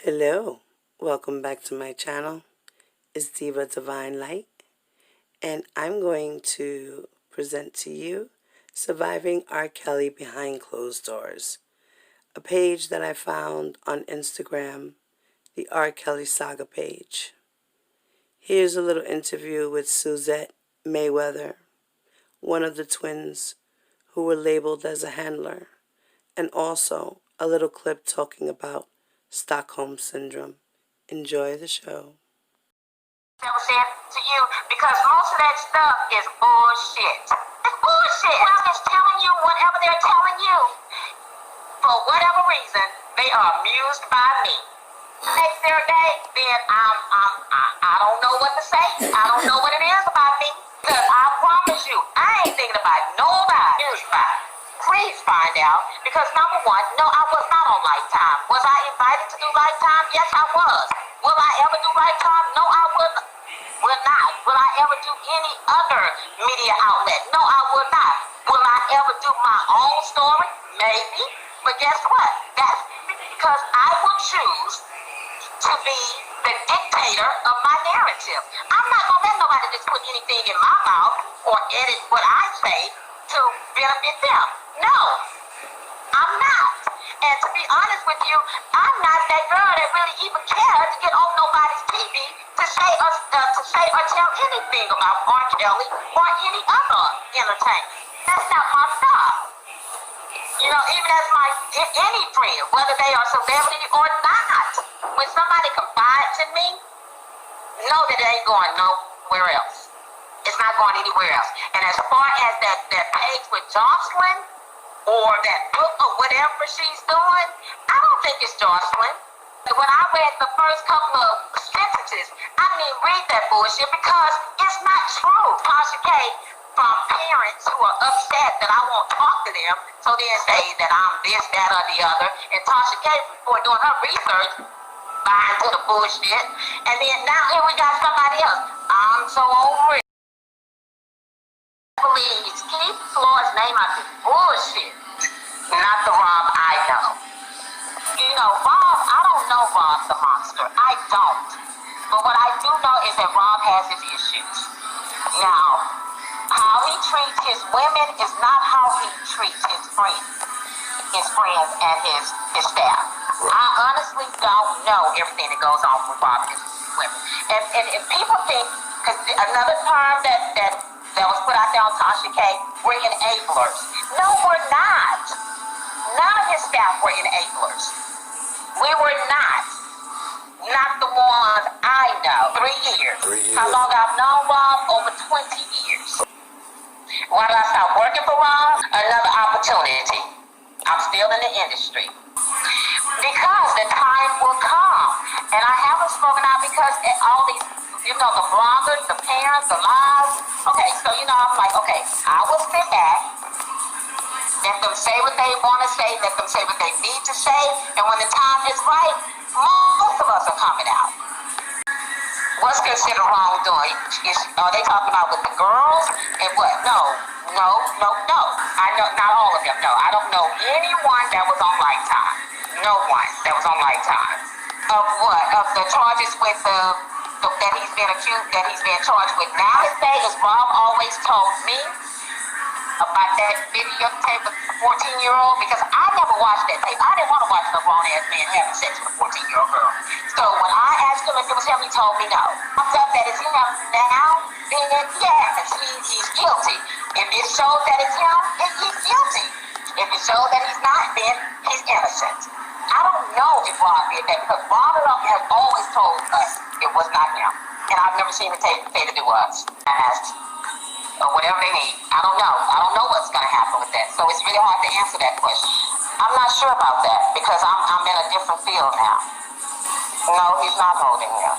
Hello, welcome back to my channel. It's Diva Divine Light, and I'm going to present to you Surviving R. Kelly Behind Closed Doors, a page that I found on Instagram, the R. Kelly Saga page. Here's a little interview with Suzette Mayweather, one of the twins who were labeled as a handler, and also a little clip talking about Stockholm Syndrome. Enjoy the show. I was saying to you, because most of that stuff is bullshit. It's bullshit. I'm just telling you whatever they're telling you. For whatever reason, they are amused by me. Next their day, then I don't know what to say. I don't know what it is about me. Because I promise you, I ain't thinking about nobody. Here's why. Please find out, because number one, no, I was not on Lifetime. Was I invited to do Lifetime? Yes, I was. Will I ever do Lifetime? No, I will not. Will I ever do any other media outlet? No, I will not. Will I ever do my own story? Maybe. But guess what? That's because I will choose to be the dictator of my narrative. I'm not going to let nobody just put anything in my mouth or edit what I say to benefit them. No, I'm not. And to be honest with you, I'm not that girl that really even cares to get on nobody's TV to say or tell anything about R. Kelly or any other entertainer. That's not my style. You know, even as any friend, whether they are celebrity or not, when somebody confides in me, know that it ain't going nowhere else. It's not going anywhere else. And as far as that page with Jocelyn, or that book or whatever she's doing, I don't think it's Jocelyn. When I read the first couple of sentences, I didn't read that bullshit because it's not true. Tasha K, from parents who are upset that I won't talk to them, so then say that I'm this, that, or the other. And Tasha K, before doing her research, buying to the bullshit. And then now here we got somebody else. I'm so over it. Please keep Floyd's name out of bullshit. Not the Rob I know. You know, Rob, I don't know Rob the monster. I don't. But what I do know is that Rob has his issues. Now, how he treats his women is not how he treats his friends and his staff. I honestly don't know everything that goes on with Rob and his women. And people think, because another term that was put out there on Tasha K, we're enablers. No, we're not. None of his staff were enablers. We were not. Not the ones I know. 3 years. How long I've known Rob? Over 20 years. Why did I stop working for Rob? Another opportunity. I'm still in the industry. Because the time will come. And I haven't spoken out because all these, you know, the bloggers, the parents, the lives. Okay, so, you know, I'm like, okay, I will sit back, let them say what they want to say, let them say what they need to say, and when the time is right, most of us are coming out. What's considered wrongdoing? Are they talking about with the girls? And what? No. I know, not all of them, no. I don't know anyone that was on Lifetime. No one that was on Lifetime. Of what? Of the charges with that he's been accused, that he's been charged with now. His thing is Rob always told me about that videotape of the 14-year-old, because I never watched that tape. I didn't want to watch no grown-ass man having sex with a 14-year-old girl. So when I asked him if it was him, he told me no. I thought that it's him now, then yes, he's guilty. If it shows that it's him, then he's guilty. If it shows that he's not, then he's innocent. I don't know if Rob did that, because Rob has always told us it was not him. And I've never seen the tape say to do us. Or whatever they need. I don't know. I don't know what's going to happen with that. So it's really hard to answer that question. I'm not sure about that because I'm in a different field now. No, he's not holding him.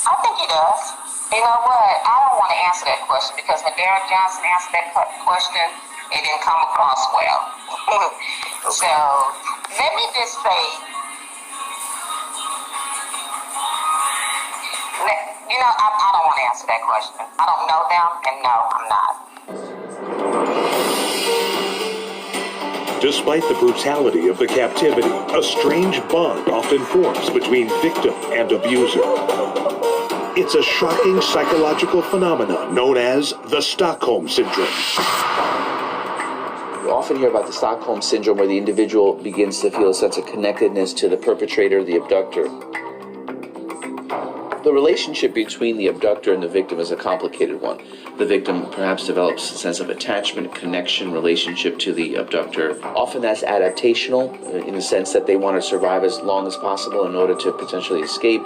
I think he does. You know what? I don't want to answer that question because when Derek Johnson answered that question, it didn't come across well. So let me just say, you know, I don't want to answer that question. I don't know them, and no, I'm not. Despite the brutality of the captivity, a strange bond often forms between victim and abuser. It's a shocking psychological phenomenon known as the Stockholm Syndrome. You often hear about the Stockholm Syndrome, where the individual begins to feel a sense of connectedness to the perpetrator, the abductor. The relationship between the abductor and the victim is a complicated one. The victim perhaps develops a sense of attachment, connection, relationship to the abductor. Often that's adaptational, in the sense that they want to survive as long as possible in order to potentially escape.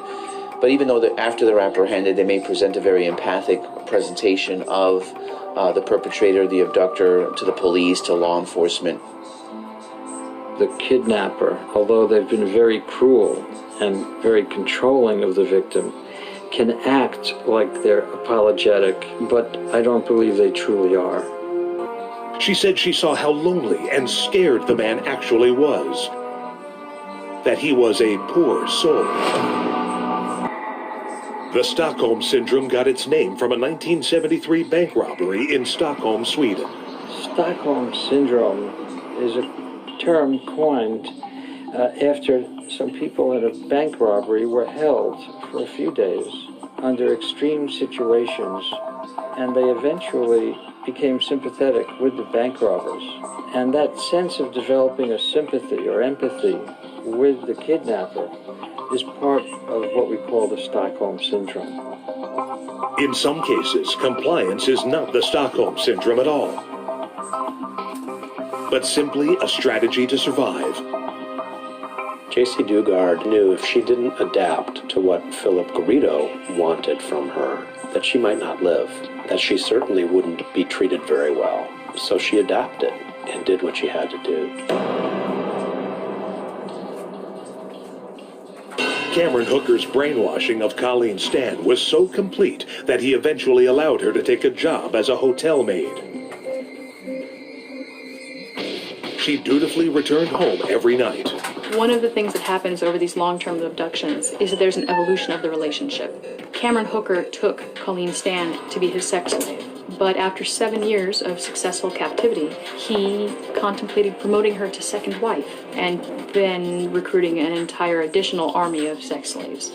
But even though after they're apprehended, they may present a very empathic presentation of the perpetrator, the abductor, to the police, to law enforcement. The kidnapper, although they've been very cruel and very controlling of the victim, can act like they're apologetic, but I don't believe they truly are. She said she saw how lonely and scared the man actually was. That he was a poor soul. The Stockholm Syndrome got its name from a 1973 bank robbery in Stockholm, Sweden. Stockholm Syndrome is a term coined after some people in a bank robbery were held for a few days under extreme situations, and they eventually became sympathetic with the bank robbers. And that sense of developing a sympathy or empathy with the kidnapper is part of what we call the Stockholm Syndrome. In some cases, compliance is not the Stockholm Syndrome at all, but simply a strategy to survive. J.C. Dugard knew if she didn't adapt to what Philip Garrido wanted from her, that she might not live, that she certainly wouldn't be treated very well. So she adapted and did what she had to do. Cameron Hooker's brainwashing of Colleen Stan was so complete that he eventually allowed her to take a job as a hotel maid. She dutifully returned home every night. One of the things that happens over these long-term abductions is that there's an evolution of the relationship. Cameron Hooker took Colleen Stan to be his sex slave, but after 7 years of successful captivity, he contemplated promoting her to second wife and then recruiting an entire additional army of sex slaves.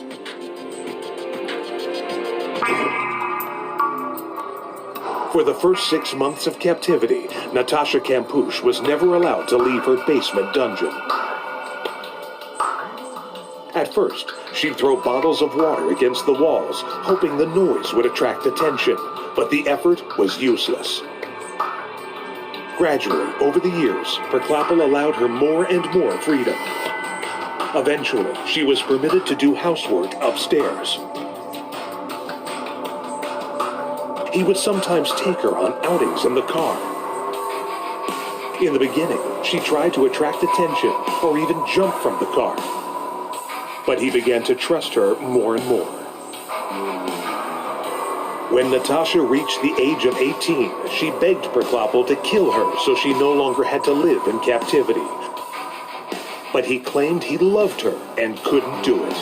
For the first 6 months of captivity, Natasha Kampusch was never allowed to leave her basement dungeon. At first, she'd throw bottles of water against the walls, hoping the noise would attract attention, but the effort was useless. Gradually, over the years, Perklappel allowed her more and more freedom. Eventually, she was permitted to do housework upstairs. He would sometimes take her on outings in the car. In the beginning, she tried to attract attention or even jump from the car. But he began to trust her more and more. When Natasha reached the age of 18, she begged Perklappel to kill her so she no longer had to live in captivity. But he claimed he loved her and couldn't do it.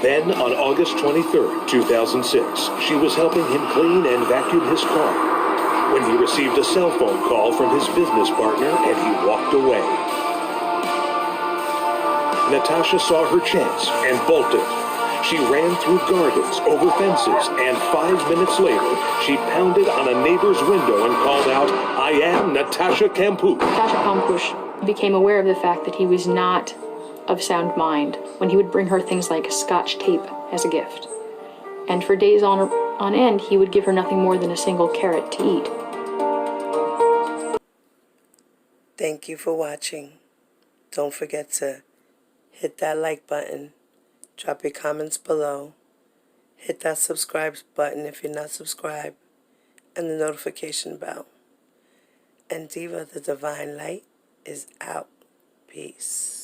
Then, on August 23, 2006, she was helping him clean and vacuum his car when he received a cell phone call from his business partner and he walked away. Natasha saw her chance and bolted. She ran through gardens, over fences, and 5 minutes later, she pounded on a neighbor's window and called out, "I am Natasha Kampusch." Natasha Kampusch became aware of the fact that he was not of sound mind when he would bring her things like Scotch tape as a gift. And for days on end, he would give her nothing more than a single carrot to eat. Thank you for watching. Don't forget to hit that like button, drop your comments below, hit that subscribe button if you're not subscribed, and the notification bell. And Diva the Divine Light is out. Peace.